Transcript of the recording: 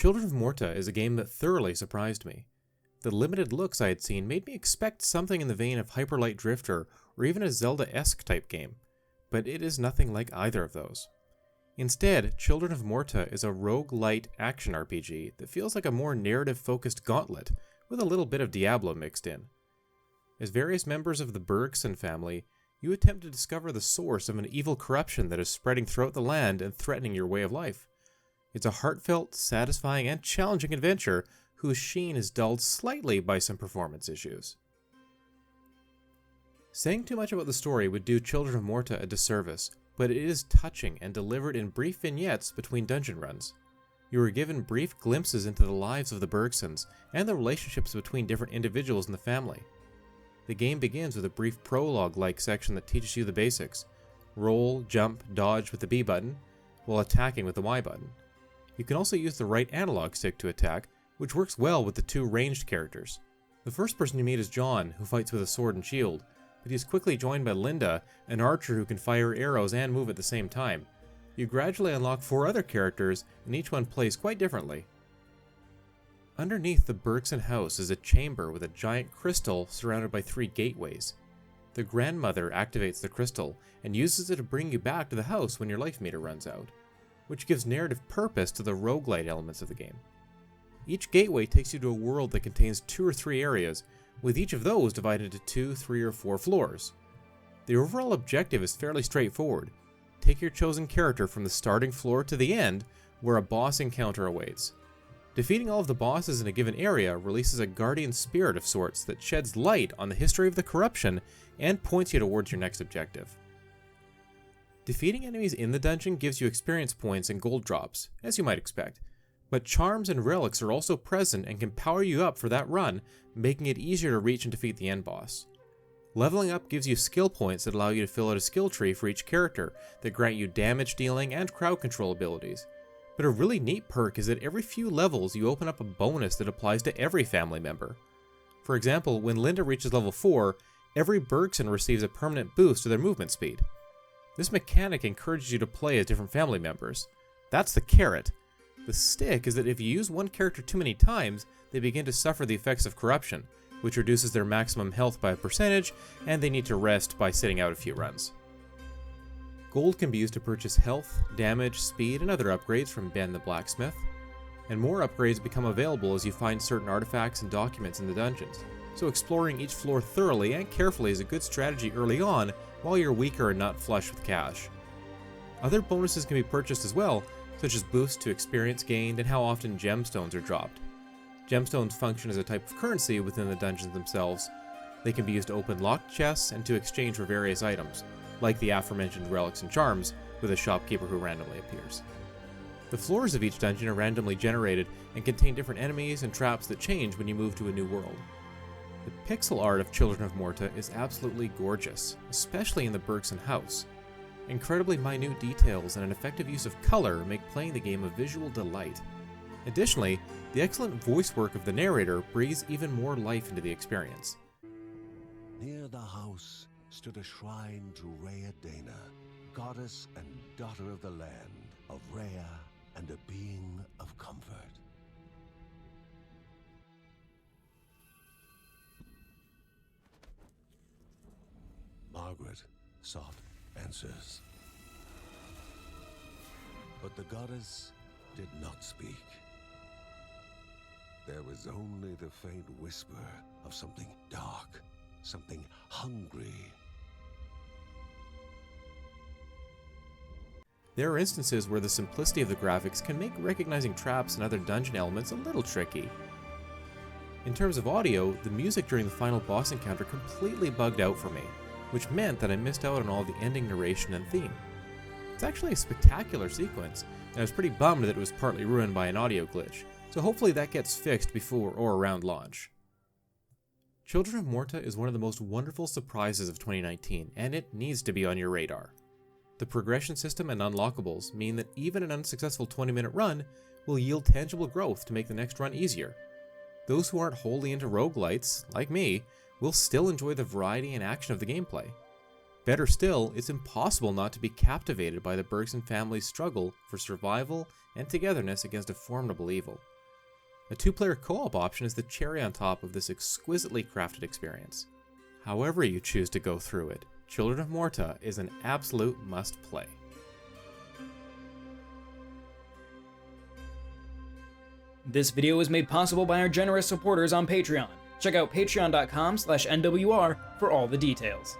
Children of Morta is a game that thoroughly surprised me. The limited looks I had seen made me expect something in the vein of Hyper Light Drifter or even a Zelda-esque type game, but it is nothing like either of those. Instead, Children of Morta is a roguelite action RPG that feels like a more narrative-focused Gauntlet with a little bit of Diablo mixed in. As various members of the Bergson family, you attempt to discover the source of an evil corruption that is spreading throughout the land and threatening your way of life. It's a heartfelt, satisfying, and challenging adventure whose sheen is dulled slightly by some performance issues. Saying too much about the story would do Children of Morta a disservice, but it is touching and delivered in brief vignettes between dungeon runs. You are given brief glimpses into the lives of the Bergsons and the relationships between different individuals in the family. The game begins with a brief prologue-like section that teaches you the basics: roll, jump, dodge with the B button, while attacking with the Y button. You can also use the right analog stick to attack, which works well with the two ranged characters. The first person you meet is John, who fights with a sword and shield, but he is quickly joined by Linda, an archer who can fire arrows and move at the same time. You gradually unlock 4 other characters, and each one plays quite differently. Underneath the Bergson house is a chamber with a giant crystal surrounded by 3 gateways. The grandmother activates the crystal and uses it to bring you back to the house when your life meter runs out, which gives narrative purpose to the roguelite elements of the game. Each gateway takes you to a world that contains 2 or 3 areas, with each of those divided into 2, 3, or 4 floors. The overall objective is fairly straightforward. Take your chosen character from the starting floor to the end, where a boss encounter awaits. Defeating all of the bosses in a given area releases a guardian spirit of sorts that sheds light on the history of the corruption and points you towards your next objective. Defeating enemies in the dungeon gives you experience points and gold drops, as you might expect, but charms and relics are also present and can power you up for that run, making it easier to reach and defeat the end boss. Leveling up gives you skill points that allow you to fill out a skill tree for each character that grant you damage dealing and crowd control abilities. But a really neat perk is that every few levels you open up a bonus that applies to every family member. For example, when Linda reaches level 4, every Bergson receives a permanent boost to their movement speed. This mechanic encourages you to play as different family members. That's the carrot. The stick is that if you use one character too many times, they begin to suffer the effects of corruption, which reduces their maximum health by a percentage, and they need to rest by sitting out a few runs. Gold can be used to purchase health, damage, speed, and other upgrades from Ben the Blacksmith, and more upgrades become available as you find certain artifacts and documents in the dungeons, so exploring each floor thoroughly and carefully is a good strategy early on while you're weaker and not flush with cash. Other bonuses can be purchased as well, such as boosts to experience gained and how often gemstones are dropped. Gemstones function as a type of currency within the dungeons themselves. They can be used to open locked chests and to exchange for various items, like the aforementioned relics and charms, with a shopkeeper who randomly appears. The floors of each dungeon are randomly generated and contain different enemies and traps that change when you move to a new world. The pixel art of Children of Morta is absolutely gorgeous, especially in the Bergson house. Incredibly minute details and an effective use of color make playing the game a visual delight. Additionally, the excellent voice work of the narrator breathes even more life into the experience. Near the house stood a shrine to Rhea Dana, goddess and daughter of the land, of Rhea and a being of comfort. Margaret sought answers, but the goddess did not speak. There was only the faint whisper of something dark, something hungry. There are instances where the simplicity of the graphics can make recognizing traps and other dungeon elements a little tricky. In terms of audio, the music during the final boss encounter completely bugged out for me, which meant that I missed out on all the ending narration and theme. It's actually a spectacular sequence, and I was pretty bummed that it was partly ruined by an audio glitch, so hopefully that gets fixed before or around launch. Children of Morta is one of the most wonderful surprises of 2019, and it needs to be on your radar. The progression system and unlockables mean that even an unsuccessful 20-minute run will yield tangible growth to make the next run easier. Those who aren't wholly into roguelites, like me, will still enjoy the variety and action of the gameplay. Better still, it's impossible not to be captivated by the Bergson family's struggle for survival and togetherness against a formidable evil. A 2-player co-op option is the cherry on top of this exquisitely crafted experience. However you choose to go through it, Children of Morta is an absolute must-play. This video was made possible by our generous supporters on Patreon. Check out patreon.com/NWR for all the details.